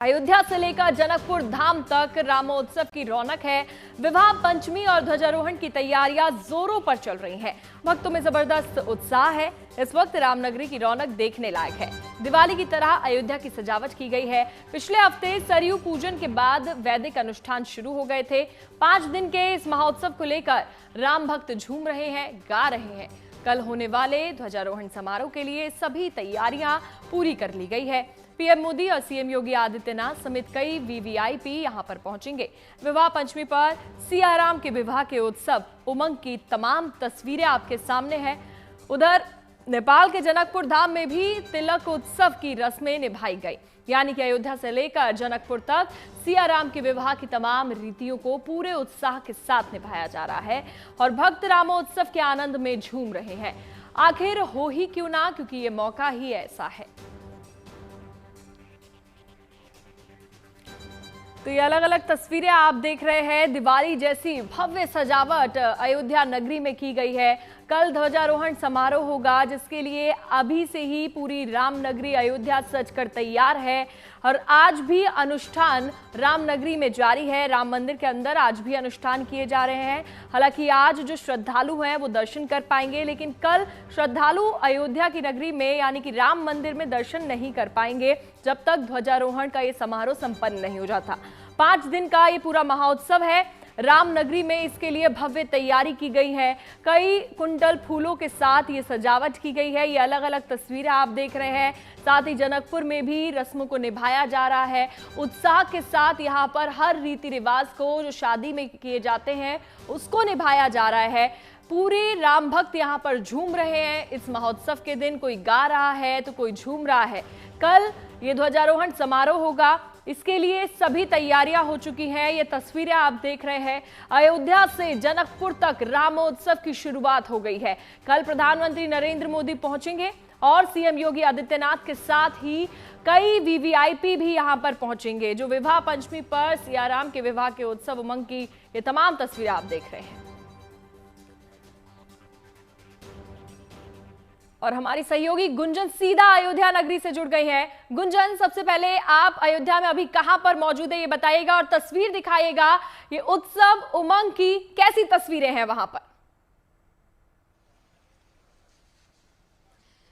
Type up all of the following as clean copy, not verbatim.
अयोध्या से लेकर जनकपुर धाम तक रामोत्सव की रौनक है। विवाह पंचमी और ध्वजारोहण की तैयारियां जोरों पर चल रही हैं। भक्तों में जबरदस्त उत्साह है। इस वक्त रामनगरी की रौनक देखने लायक है। दिवाली की तरह अयोध्या की सजावट की गई है। पिछले हफ्ते सरयू पूजन के बाद वैदिक अनुष्ठान शुरू हो गए थे। 5 दिन के इस महोत्सव को लेकर राम भक्त झूम रहे हैं, गा रहे हैं। कल होने वाले ध्वजारोहण समारोह के लिए सभी तैयारियां पूरी कर ली गई है। पीएम मोदी और सीएम योगी आदित्यनाथ समेत कई वीवीआईपी यहां पर पहुंचेंगे। विवाह पंचमी पर सियाराम के विवाह के उत्सव उमंग की तमाम तस्वीरें आपके सामने हैं। उधर नेपाल के जनकपुर धाम में भी तिलक उत्सव की रस्में निभाई गई, यानी कि अयोध्या से लेकर जनकपुर तक सियाराम के विवाह की तमाम रीतियों को पूरे उत्साह के साथ निभाया जा रहा है और भक्त रामोत्सव के आनंद में झूम रहे हैं। आखिर हो ही क्यों ना, क्योंकि ये मौका ही ऐसा है। तो ये अलग अलग तस्वीरें आप देख रहे हैं। दिवाली जैसी भव्य सजावट अयोध्या नगरी में की गई है। कल ध्वजारोहण समारोह होगा, जिसके लिए अभी से ही पूरी रामनगरी अयोध्या सजकर तैयार है और आज भी अनुष्ठान रामनगरी में जारी है। राम मंदिर के अंदर आज भी अनुष्ठान किए जा रहे हैं। हालांकि आज जो श्रद्धालु हैं वो दर्शन कर पाएंगे, लेकिन कल श्रद्धालु अयोध्या की नगरी में यानी कि राम मंदिर में दर्शन नहीं कर पाएंगे जब तक ध्वजारोहण का ये समारोह संपन्न नहीं हो जाता। 5 दिन का ये पूरा महोत्सव है। रामनगरी में इसके लिए भव्य तैयारी की गई है। कई कुंडल फूलों के साथ ये सजावट की गई है। ये अलग अलग तस्वीरें आप देख रहे हैं। साथ ही जनकपुर में भी रस्मों को निभाया जा रहा है। उत्साह के साथ यहाँ पर हर रीति रिवाज को जो शादी में किए जाते हैं उसको निभाया जा रहा है। पूरे राम भक्त यहाँ पर झूम रहे हैं। इस महोत्सव के दिन कोई गा रहा है तो कोई झूम रहा है। कल ये ध्वजारोहण समारोह होगा, इसके लिए सभी तैयारियां हो चुकी हैं। ये तस्वीरें आप देख रहे हैं। अयोध्या से जनकपुर तक रामोत्सव की शुरुआत हो गई है। कल प्रधानमंत्री नरेंद्र मोदी पहुंचेंगे और सीएम योगी आदित्यनाथ के साथ ही कई वीवीआईपी भी यहां पर पहुंचेंगे। जो विवाह पंचमी पर सियाराम के विवाह के उत्सव उमंग की ये तमाम तस्वीरें आप देख रहे हैं और हमारी सहयोगी गुंजन सीधा अयोध्या नगरी से जुड़ गई हैं। गुंजन, सबसे पहले आप अयोध्या में अभी कहां पर मौजूद है ये बताइएगा और तस्वीर दिखाइएगा। ये उत्सव उमंग की कैसी तस्वीरें हैं वहां पर?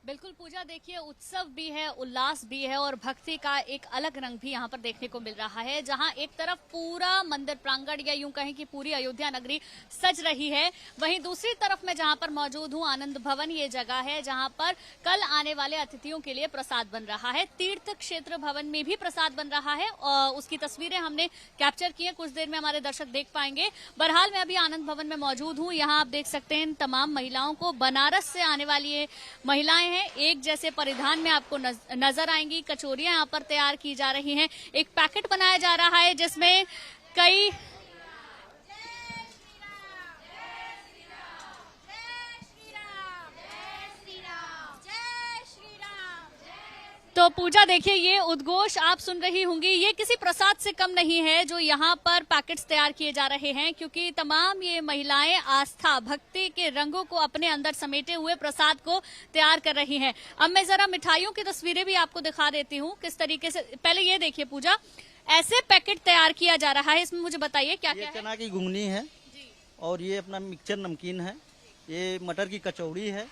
बिल्कुल पूजा, देखिए उत्सव भी है, उल्लास भी है और भक्ति का एक अलग रंग भी यहाँ पर देखने को मिल रहा है। जहाँ एक तरफ पूरा मंदिर प्रांगण या यूं कहें कि पूरी अयोध्या नगरी सज रही है, वहीं दूसरी तरफ मैं जहाँ पर मौजूद हूँ आनंद भवन ये जगह है जहाँ पर कल आने वाले अतिथियों के लिए प्रसाद बन रहा है। तीर्थ क्षेत्र भवन में भी प्रसाद बन रहा है और उसकी तस्वीरें हमने कैप्चर की है, कुछ देर में हमारे दर्शक देख पाएंगे। बहरहाल मैं अभी आनंद भवन में मौजूद हूँ। यहाँ आप देख सकते हैं तमाम महिलाओं को, बनारस से आने वाली ये महिलाएं एक जैसे परिधान में आपको नजर आएंगी। कचौरियां यहाँ पर तैयार की जा रही हैं। एक पैकेट बनाया जा रहा है जिसमें कई तो पूजा देखिए ये उद्घोष आप सुन रही होंगी, ये किसी प्रसाद से कम नहीं है जो यहाँ पर पैकेट्स तैयार किए जा रहे हैं, क्योंकि तमाम ये महिलाएं आस्था भक्ति के रंगों को अपने अंदर समेटे हुए प्रसाद को तैयार कर रही हैं। अब मैं जरा मिठाइयों की तस्वीरें भी आपको दिखा देती हूँ किस तरीके से। पहले ये देखिए पूजा, ऐसे पैकेट तैयार किया जा रहा है, इसमें मुझे बताइए क्या क्या है? चना की घुंगनी है और ये अपना मिक्सचर नमकीन है, ये मटर की कचौड़ी है,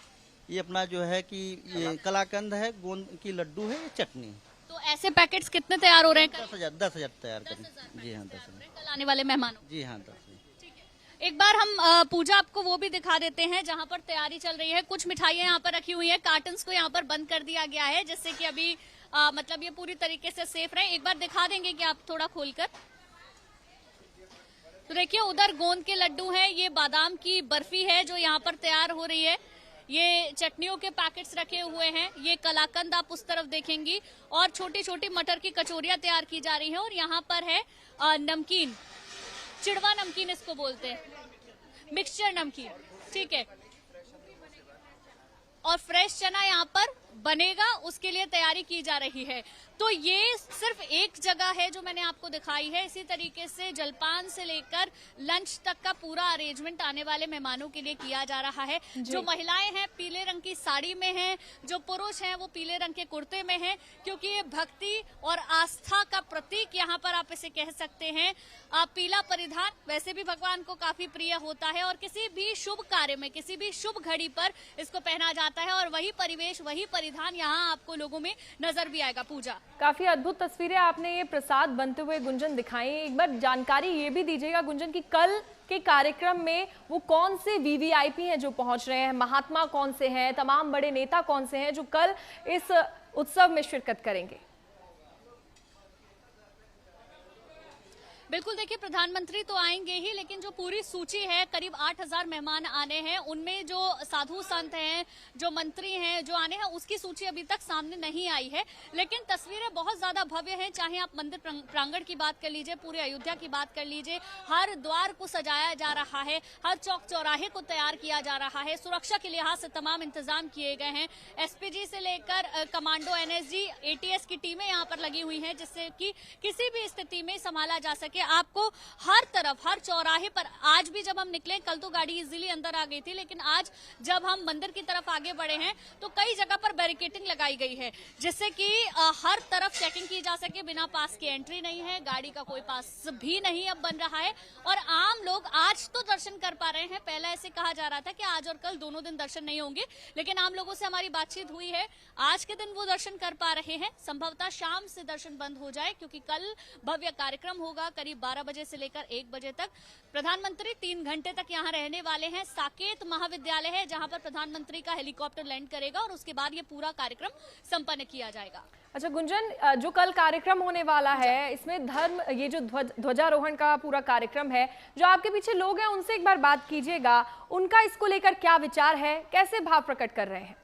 ये अपना जो है कि ये कलाकंद है, गोंद की लड्डू है, ये चटनी। तो ऐसे पैकेट्स कितने तैयार हो रहे हैं? 10,000 तैयार करें। जी हाँ, 10,000 कल आने वाले मेहमानों। जी हाँ, 10। ठीक है, एक बार हम पूजा आपको वो भी दिखा देते हैं जहाँ पर तैयारी चल रही है। कुछ मिठाइयाँ यहाँ पर रखी हुई है, कार्टन्स को यहाँ पर बंद कर दिया गया है जिससे कि अभी मतलब ये पूरी तरीके से सेफ रहे। एक बार दिखा देंगे कि आप थोड़ा खोलकर। तो देखिए उधर गोंद के लड्डू हैं, ये बादाम की बर्फी है जो यहाँ पर तैयार हो रही है, ये चटनियों के पैकेट्स रखे हुए हैं, ये कलाकंद आप उस तरफ देखेंगी और छोटी छोटी मटर की कचौरियां तैयार की जा रही हैं। और यहाँ पर है नमकीन, चिड़वा नमकीन इसको बोलते हैं, मिक्सचर नमकीन, ठीक है। और फ्रेश चना यहाँ पर बनेगा, उसके लिए तैयारी की जा रही है। तो ये सिर्फ एक जगह है जो मैंने आपको दिखाई है। इसी तरीके से जलपान से लेकर लंच तक का पूरा अरेंजमेंट आने वाले मेहमानों के लिए किया जा रहा है। जो महिलाएं हैं पीले रंग की साड़ी में हैं, जो पुरुष हैं वो पीले रंग के कुर्ते में हैं, क्योंकि ये भक्ति और आस्था का प्रतीक यहाँ पर आप इसे कह सकते हैं। पीला परिधान वैसे भी भगवान को काफी प्रिय होता है और किसी भी शुभ कार्य में, किसी भी शुभ घड़ी पर इसको पहना जाता है और वही परिवेश, वही परिधान यहाँ आपको लोगों में नजर भी आएगा। पूजा, काफी अद्भुत तस्वीरें आपने ये प्रसाद बनते हुए गुंजन दिखाई। एक बार जानकारी ये भी दीजिएगा गुंजन की कल के कार्यक्रम में वो कौन से वीवीआईपी हैं जो पहुंच रहे हैं, महात्मा कौन से हैं, तमाम बड़े नेता कौन से हैं जो कल इस उत्सव में शिरकत करेंगे? बिल्कुल, देखिए प्रधानमंत्री तो आएंगे ही, लेकिन जो पूरी सूची है करीब 8000 मेहमान आने हैं, उनमें जो साधु संत हैं, जो मंत्री हैं जो आने हैं, उसकी सूची अभी तक सामने नहीं आई है। लेकिन तस्वीरें बहुत ज्यादा भव्य हैं। चाहे आप मंदिर प्रांगण की बात कर लीजिए, पूरे अयोध्या की बात कर लीजिए, हर द्वार को सजाया जा रहा है, हर चौक चौराहे को तैयार किया जा रहा है। सुरक्षा के लिहाज से तमाम इंतजाम किए गए हैं। एसपीजी से लेकर कमांडो, एनएसजी, एटीएस की टीमें यहाँ पर लगी हुई हैं, जिससे कि किसी भी स्थिति में संभाला जा सके। आपको हर तरफ, हर चौराहे पर, आज भी जब हम निकले, कल तो गाड़ी इजीली अंदर आ गई थी, लेकिन आज जब हम मंदिर की तरफ आगे बढ़े हैं तो कई जगह पर बैरिकेडिंग लगाई गई है, जिससे कि हर तरफ चेकिंग की जा सके। बिना पास की एंट्री नहीं है, गाड़ी का कोई पास भी नहीं अब बन रहा है। और आम लोग आज तो दर्शन कर पा रहे हैं। पहले ऐसे कहा जा रहा था कि आज और कल दोनों दिन दर्शन नहीं होंगे, लेकिन आम लोगों से हमारी बातचीत हुई है, आज के दिन वो दर्शन कर पा रहे हैं। संभवतः शाम से दर्शन बंद हो जाए, क्योंकि कल भव्य कार्यक्रम होगा। करीब 12 बजे से लेकर 1 बजे तक प्रधानमंत्री 3 घंटे तक यहाँ रहने वाले हैं। साकेत महाविद्यालय है जहाँ पर प्रधानमंत्री का हेलीकॉप्टर लैंड करेगा और उसके बाद ये पूरा कार्यक्रम संपन्न किया जाएगा। अच्छा गुंजन, जो कल कार्यक्रम होने वाला है, इसमें धर्म, ये जो ध्वजारोहण का पूरा कार्यक्रम है, जो आपके पीछे लोग हैं उनसे एक बार बात कीजिएगा, उनका इसको लेकर क्या विचार है, कैसे भाव प्रकट कर रहे हैं?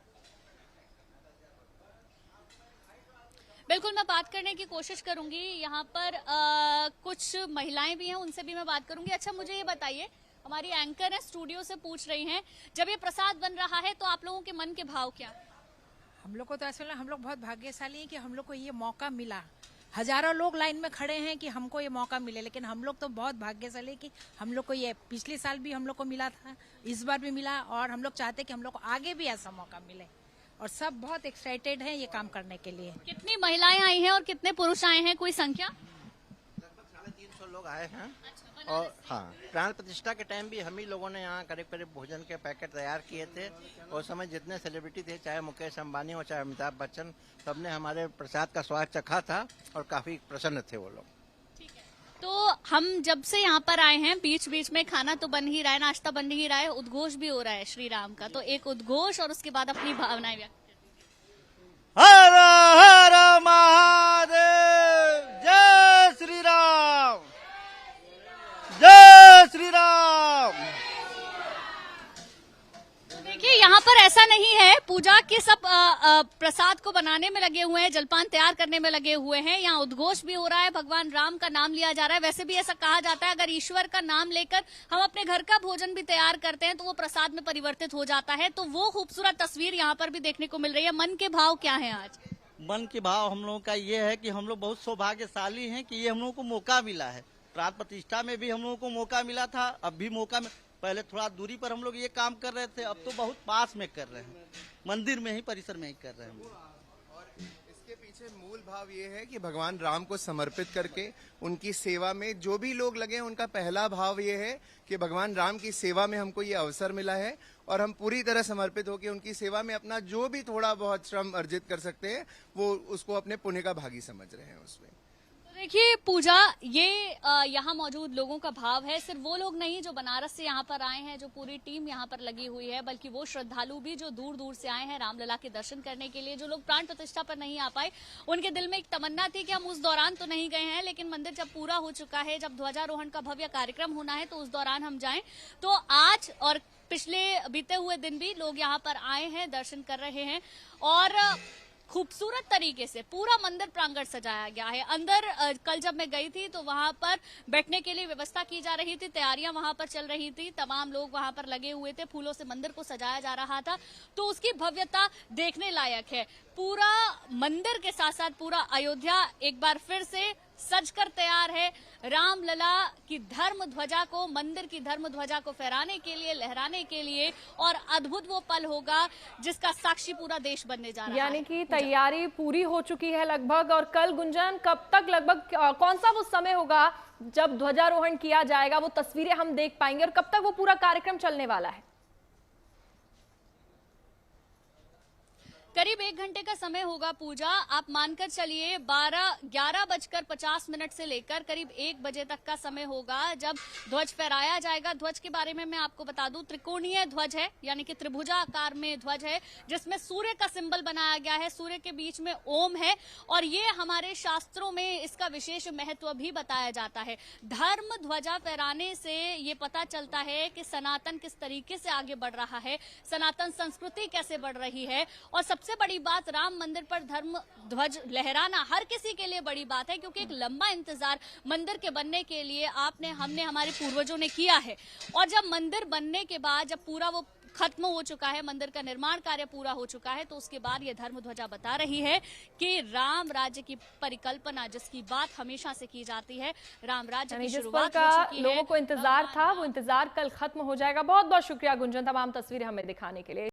बिल्कुल, मैं बात करने की कोशिश करूंगी। यहाँ पर कुछ महिलाएं भी हैं, उनसे भी मैं बात करूंगी। अच्छा, मुझे ये बताइए, हमारी एंकर है स्टूडियो से पूछ रही हैं, जब ये प्रसाद बन रहा है तो आप लोगों के मन के भाव क्या? हम लोग को तो ऐसा लगा, हम लोग बहुत भाग्यशाली हैं कि हम लोग को ये मौका मिला। हजारों लोग लाइन में खड़े हैं कि हमको ये मौका मिले, लेकिन हम लोग तो बहुत भाग्यशाली कि हम लोग को ये पिछले साल भी हम लोग को मिला था, इस बार भी मिला, और हम लोग चाहते कि हम लोग को आगे भी ऐसा मौका मिले, और सब बहुत एक्साइटेड हैं ये काम करने के लिए। कितनी महिलाएं आई हैं और कितने पुरुष आए हैं, कोई संख्या? लगभग 350 लोग आए हैं। और हाँ, प्राण प्रतिष्ठा के टाइम भी हम ही लोगों ने यहाँ करीब करीब भोजन के पैकेट तैयार किए थे। और समय जितने सेलिब्रिटी थे, चाहे मुकेश अंबानी हो चाहे अमिताभ बच्चन, सबने हमारे प्रसाद का स्वाद चखा था और काफी प्रसन्न थे वो लोग। तो हम जब से यहाँ पर आए हैं, बीच बीच में खाना तो बन ही रहा है, नाश्ता बन ही रहा है, उद्घोष भी हो रहा है श्री राम का। तो एक उद्घोष और उसके बाद अपनी भावनाएं व्यक्त। हर हर महादेव, जय श्री राम, जय श्री राम। देखिए, यहाँ पर ऐसा नहीं है पूजा के सब प्रसाद को बनाने में लगे हुए हैं, जलपान तैयार करने में लगे हुए हैं। यहाँ उद्घोष भी हो रहा है, भगवान राम का नाम लिया जा रहा है। वैसे भी ऐसा कहा जाता है, अगर ईश्वर का नाम लेकर हम अपने घर का भोजन भी तैयार करते हैं तो वो प्रसाद में परिवर्तित हो जाता है। तो वो खूबसूरत तस्वीर यहाँ पर भी देखने को मिल रही है। मन के भाव क्या है आज? मन के भाव हम लोगों का ये है कि हम लोग बहुत सौभाग्यशाली हैं कि ये हम लोगों को मौका मिला है। प्राण प्रतिष्ठा में भी हम लोगों को मौका मिला था, अब भी मौका में, पहले थोड़ा दूरी पर हम लोग ये काम कर रहे थे, अब तो बहुत पास में कर रहे हैं, मंदिर में ही, परिसर में ही कर रहे हैं। और इसके पीछे मूल भाव ये है कि भगवान राम को समर्पित करके उनकी सेवा में जो भी लोग लगे, उनका पहला भाव ये है कि भगवान राम की सेवा में हमको ये अवसर मिला है और हम पूरी तरह समर्पित होकर उनकी सेवा में अपना जो भी थोड़ा बहुत श्रम अर्जित कर सकते हैं, वो उसको अपने पुण्य का भागी समझ रहे हैं उसमें। देखिए पूजा, ये यहाँ मौजूद लोगों का भाव है। सिर्फ वो लोग नहीं जो बनारस से यहाँ पर आए हैं, जो पूरी टीम यहाँ पर लगी हुई है, बल्कि वो श्रद्धालु भी जो दूर दूर से आए हैं रामलला के दर्शन करने के लिए। जो लोग प्राण प्रतिष्ठा पर नहीं आ पाए, उनके दिल में एक तमन्ना थी कि हम उस दौरान तो नहीं गए हैं, लेकिन मंदिर जब पूरा हो चुका है, जब ध्वजारोहण का भव्य कार्यक्रम होना है, तो उस दौरान हम जाएं। तो आज और पिछले बीते हुए दिन भी लोग यहाँ पर आए हैं, दर्शन कर रहे हैं। और खूबसूरत तरीके से पूरा मंदिर प्रांगण सजाया गया है। अंदर कल जब मैं गई थी तो वहां पर बैठने के लिए व्यवस्था की जा रही थी, तैयारियां वहां पर चल रही थी, तमाम लोग वहां पर लगे हुए थे, फूलों से मंदिर को सजाया जा रहा था। तो उसकी भव्यता देखने लायक है। पूरा मंदिर के साथ साथ पूरा अयोध्या एक बार फिर से सजकर तैयार है रामलला की धर्म ध्वजा को, मंदिर की धर्म ध्वजा को फहराने के लिए, लहराने के लिए। और अद्भुत वो पल होगा जिसका साक्षी पूरा देश बनने जा रहा है। यानी कि तैयारी पूरी हो चुकी है लगभग। और कल गुंजन कब तक लगभग कौन सा वो समय होगा जब ध्वजारोहण किया जाएगा, वो तस्वीरें हम देख पाएंगे और कब तक वो पूरा कार्यक्रम चलने वाला है? करीब 1 घंटे का समय होगा पूजा। आप मानकर चलिए 11:50 से लेकर करीब 1 बजे तक का समय होगा जब ध्वज फहराया जाएगा। ध्वज के बारे में मैं आपको बता दूं, त्रिकोणीय ध्वज है, यानी कि त्रिभुजा आकार में ध्वज है, जिसमें सूर्य का सिंबल बनाया गया है, सूर्य के बीच में ओम है। और ये हमारे शास्त्रों में इसका विशेष महत्व भी बताया जाता है। धर्म ध्वजा फहराने से ये पता चलता है कि सनातन किस तरीके से आगे बढ़ रहा है, सनातन संस्कृति कैसे बढ़ रही है। और सबसे बड़ी बात, राम मंदिर पर धर्म ध्वज लहराना हर किसी के लिए बड़ी बात है, क्योंकि एक लंबा इंतजार मंदिर के बनने के लिए हमने हमारे पूर्वजों ने किया है। और जब मंदिर बनने के बाद जब पूरा वो खत्म हो चुका है, मंदिर का निर्माण कार्य पूरा हो चुका है, तो उसके बाद ये धर्म ध्वजा बता रही है कि राम राज्य की परिकल्पना जिसकी बात हमेशा से की जाती है, राम राज्य की शुरुआत हो चुकी है। लोगों को इंतजार था, वो इंतजार कल खत्म हो जाएगा। बहुत बहुत शुक्रिया गुंजन, तमाम तस्वीरें हमें दिखाने के लिए।